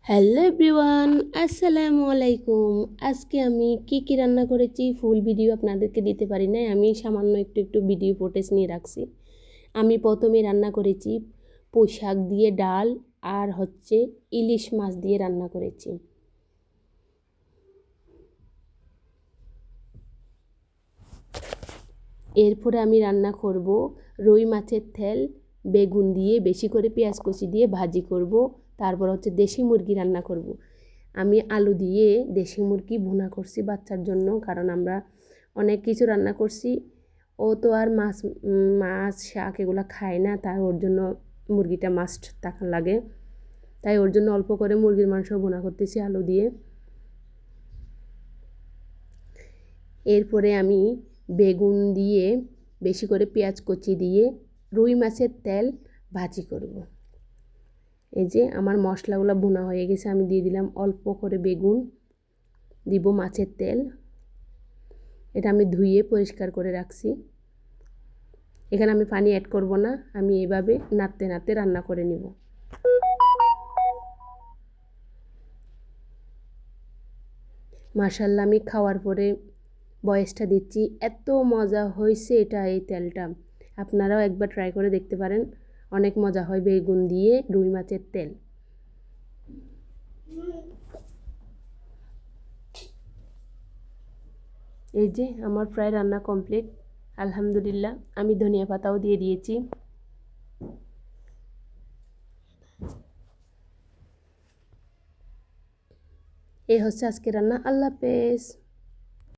Hello everyone, আসসালামু আলাইকুম। আজকে আমি কি রান্না করেছি ফুল ভিডিও আপনাদেরকে দিতে পারি না, আমি সামান্য একটু ভিডিও ফুটেজ নিয়ে রাখছি। আমি প্রথমে রান্না করেছি পুঁই শাক দিয়ে ডাল আর ইলিশ মাছ দিয়ে রান্না করেছি। এরপরে আমি রান্না করব রুই মাছের তেল বেগুন দিয়ে বেশি করে পেঁয়াজ কুচি দিয়ে ভাজি করব। তারপর দেশি মুরগি রান্না করব। আমি আলু দিয়ে দেশি মুরগি ভুনা করছি বাচ্চার জন্য, কারণ আমরা অনেক কিছু রান্না করছি। ও তো আর মাছ শাক এগুলো খায় না, তাই ওর জন্য মুরগিটা মাস্ট থাকা লাগে। তাই ওর জন্য অল্প করে মুরগির মাংস ভুনা করতেছি আলু দিয়ে। এরপরে আমি বেগুন দিয়ে বেশি করে পেঁয়াজ কুচি দিয়ে রুই মাছের তেল ভাজি করব। এই যে আমার মশলাগুলো ভুনা হয়ে গেছে, আমি দিয়ে দিলাম অল্প করে বেগুন, দিব মাছের তেল। এটা আমি ধুয়ে পরিষ্কার করে রাখছি। এখানে আমি পানি অ্যাড করব না, আমি এইভাবে নাড়তে নাড়তে রান্না করে নিব। মাশাআল্লাহ, আমি খাওয়ার পরে বয়েসটা দিচ্ছি, এত মজা হয়েছে এই তেলটা। আপনারাও একবার ট্রাই করে দেখতে পারেন, অনেক মজা হয় বেগুন দিয়ে রুই মাছের তেল। এই যে আমার প্রায় রান্না কমপ্লিট, আলহামদুলিল্লাহ। আমি ধনিয়া পাতাও দিয়ে দিয়েছি। এই আজকে রান্না। আল্লাহ হাফেজ।